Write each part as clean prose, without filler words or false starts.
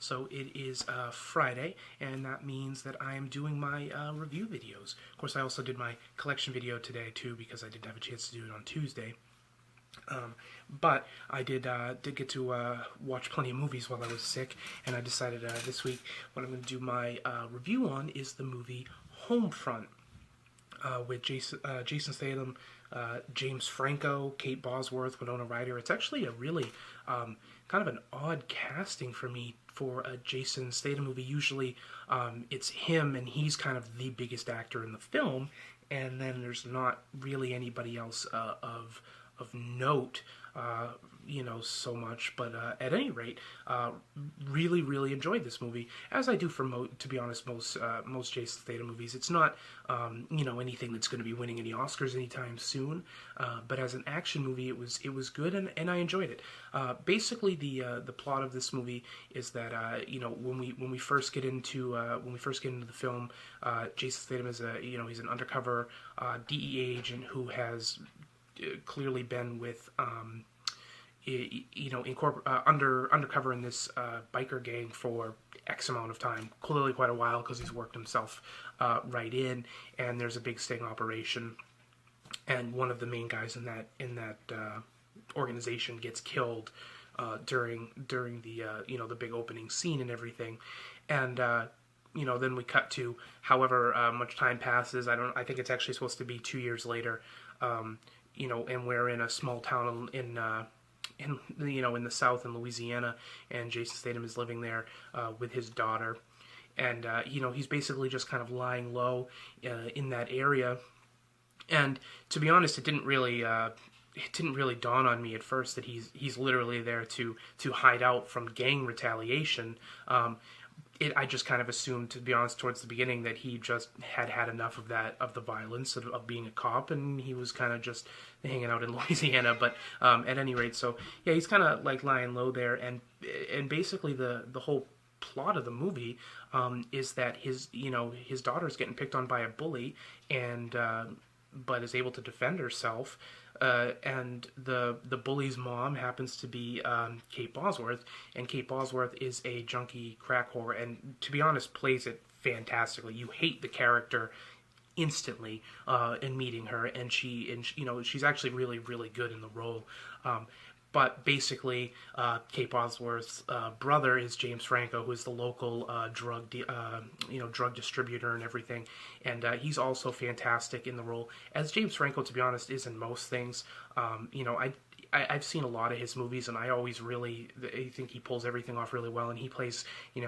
So it is Friday, and that means that I am doing my review videos. Of course, I also did my collection video today too because I didn't have a chance to do it on Tuesday. But I did get to watch plenty of movies while I was sick, and I decided this week what I'm going to do my review on is the movie Homefront with Jason Statham, James Franco, Kate Bosworth, Wynona Ryder. It's actually a really kind of an odd casting for me for a Jason Statham movie. Usually it's him, and he's kind of the biggest actor in the film, and then there's not really anybody else of note, so much. But at any rate, really enjoyed this movie, as I do for to be honest, most Jason Statham movies. It's not anything that's going to be winning any Oscars anytime soon, but as an action movie, it was good, and I enjoyed it. Basically, the plot of this movie is that when we first get into the film, Jason Statham is he's an undercover DEA agent who has clearly been with undercover in this biker gang for X amount of time, clearly quite a while, because he's worked himself right in, and there's a big sting operation, and one of the main guys in that organization gets killed during the big opening scene and everything, and then we cut to however much time passes. I think it's actually supposed to be 2 years later. And we're in a small town in the South in Louisiana, and Jason Statham is living there with his daughter, and he's basically just kind of lying low in that area. And to be honest, it didn't really dawn on me at first that he's literally there to hide out from gang retaliation. I just kind of assumed, to be honest, towards the beginning, that he just had enough of the violence of being a cop, and he was kind of just hanging out in Louisiana. But at any rate, so yeah, he's kind of like lying low there, and basically the whole plot of the movie is that his daughter's getting picked on by a bully, and but is able to defend herself. And the bully's mom happens to be Kate Bosworth, and Kate Bosworth is a junkie crack whore, and to be honest, plays it fantastically. You hate the character instantly in meeting her, and she's actually really good in the role. But basically, Kate Bosworth's brother is James Franco, who is the local drug distributor and everything, and he's also fantastic in the role, as James Franco, to be honest, is in most things. I've seen a lot of his movies, and I think he pulls everything off really well, and he plays,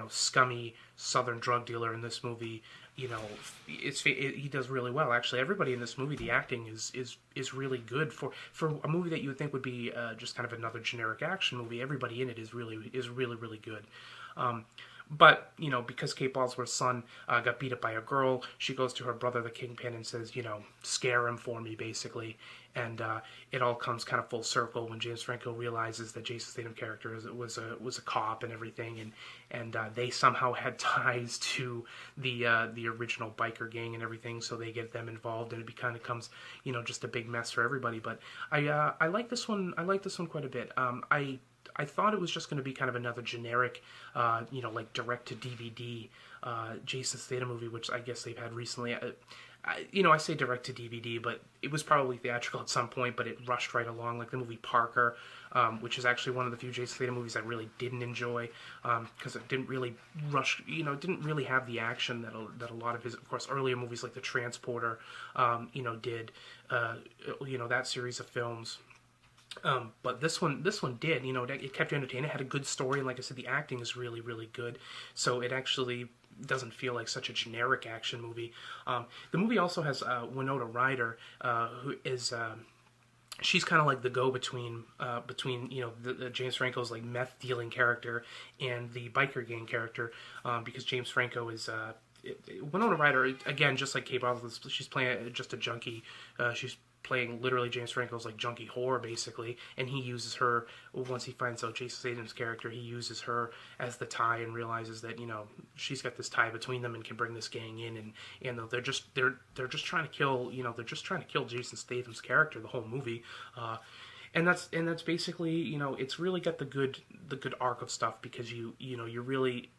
scummy Southern drug dealer in this movie. He does really well. Actually, everybody in this movie, the acting is really good for a movie that you would think would be just kind of another generic action movie. Everybody in it is really good. But, because Kate Bosworth's son got beat up by a girl, she goes to her brother, the Kingpin, and says, scare him for me, basically. And it all comes kind of full circle when James Franco realizes that Jason Statham character was a cop and everything, and they somehow had ties to the original biker gang and everything, so they get them involved, and it kind of becomes, just a big mess for everybody. But I like this one. I like this one quite a bit. I thought it was just going to be kind of another generic, like direct-to-DVD Jason Statham movie, which I guess they've had recently. I say direct-to-DVD, but it was probably theatrical at some point, but it rushed right along, like the movie Parker, which is actually one of the few Jason Statham movies I really didn't enjoy, because it didn't really rush, it didn't really have the action that a lot of his, of course, earlier movies like The Transporter, did, that series of films. But this one did, it kept you entertained. It had a good story, and like I said, the acting is really good. So it actually doesn't feel like such a generic action movie. The movie also has Wynona Ryder, who is she's kind of like the go-between between the James Franco's like meth dealing character and the biker gang character, because James Franco is. Wynona Ryder, again, just like Kate Bosworth, she's playing just a junkie. She's playing literally James Franco's like junkie whore, basically, and he uses her, once he finds out Jason Statham's character, he uses her as the tie and realizes that she's got this tie between them and can bring this gang in, and they're just trying to kill Jason Statham's character the whole movie, and that's basically, it's really got the good arc of stuff, because you really,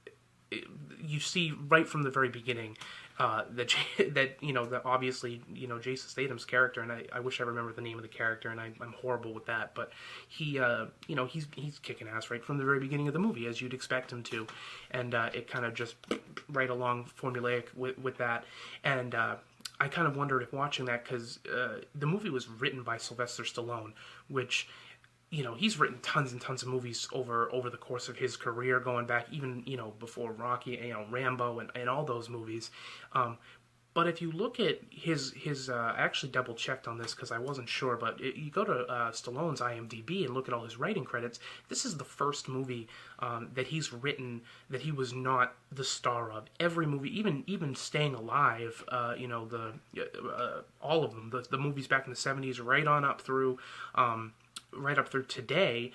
you see right from the very beginning that obviously, Jason Statham's character, and I wish I remember the name of the character, and I'm horrible with that, but he's kicking ass right from the very beginning of the movie, as you'd expect him to, and it kind of just right along formulaic with that. And I kind of wondered if watching that, because the movie was written by Sylvester Stallone, which, he's written tons and tons of movies over the course of his career, going back even, before Rocky, Rambo, and all those movies. But if you look at his I actually double checked on this because I wasn't sure, but you go to Stallone's IMDb and look at all his writing credits. This is the first movie that he's written that he was not the star of. Every movie, even Staying Alive, all of them, the movies back in the 70s, right on up through. Right up through today,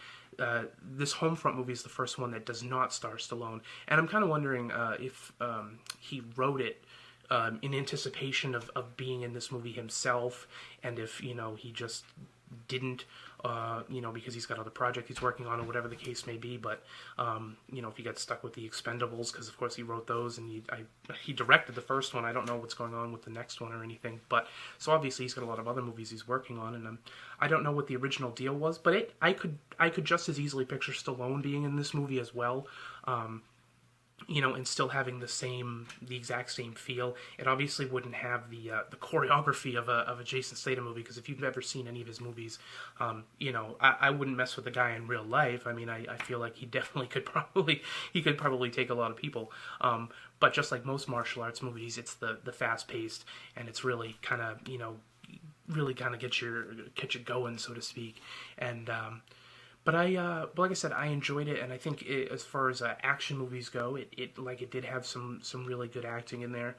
this Homefront movie is the first one that does not star Stallone. And I'm kind of wondering if he wrote it in anticipation of being in this movie himself, and if, he just didn't, because he's got other projects he's working on, or whatever the case may be. But, if he got stuck with the Expendables, because of course he wrote those, and he directed the first one. I don't know what's going on with the next one or anything. But, so obviously he's got a lot of other movies he's working on, and I don't know what the original deal was, but I could just as easily picture Stallone being in this movie as well. And still having the exact same feel. It obviously wouldn't have the choreography of a Jason Statham movie, because if you've ever seen any of his movies, I wouldn't mess with the guy in real life. I mean, I feel like he definitely could probably take a lot of people. But just like most martial arts movies, it's the fast paced, and it's really kind of get you going, so to speak. And but like I said, I enjoyed it, and I think as far as action movies go, it did have some really good acting in there.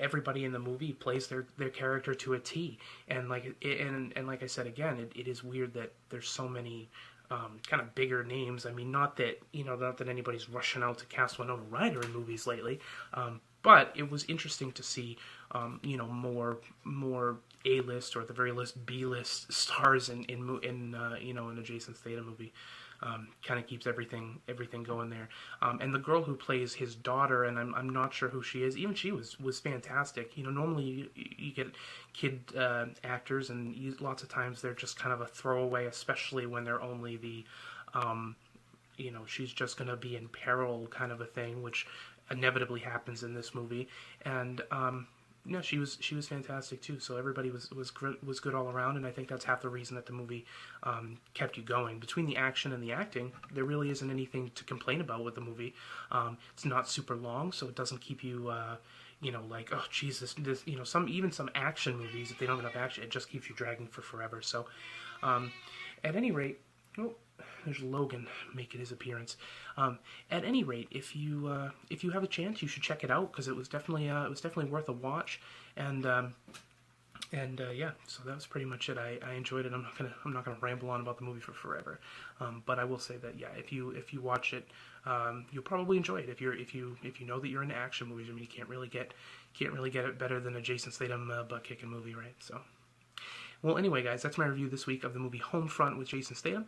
Everybody in the movie plays their character to a T, and like I said again, it is weird that there's so many kind of bigger names. I mean, not that anybody's rushing out to cast Wynona Ryder in movies lately, but it was interesting to see, more A-list, or at the very least B-list stars in a Jason Statham movie. Kind of keeps everything going there. And the girl who plays his daughter, and I'm not sure who she is, even she was fantastic. Normally you get kid actors, and lots of times they're just kind of a throwaway, especially when they're only the, she's just going to be in peril kind of a thing, which inevitably happens in this movie. And she was fantastic too. So everybody was good all around, and I think that's half the reason that the movie kept you going. Between the action and the acting, there really isn't anything to complain about with the movie. It's not super long, so it doesn't keep you like, oh Jesus, this some action movies, if they don't have enough action, it just keeps you dragging for forever. So at any rate, there's Logan making his appearance. At any rate, if you have a chance, you should check it out, because it was definitely worth a watch. And yeah, so that was pretty much it. I enjoyed it. I'm not gonna ramble on about the movie for forever. But I will say that, yeah, if you watch it, you'll probably enjoy it. If you know that you're into action movies. I mean, you can't really get it better than a Jason Statham butt kicking movie, right? So. Well, anyway, guys, that's my review this week of the movie Homefront with Jason Statham.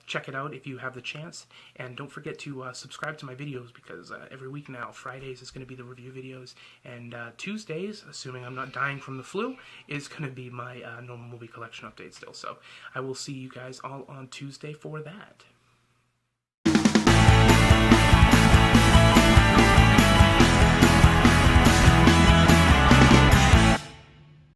Check it out if you have the chance. And don't forget to subscribe to my videos, because every week now, Fridays is going to be the review videos. And Tuesdays, assuming I'm not dying from the flu, is going to be my normal movie collection update still. So I will see you guys all on Tuesday for that.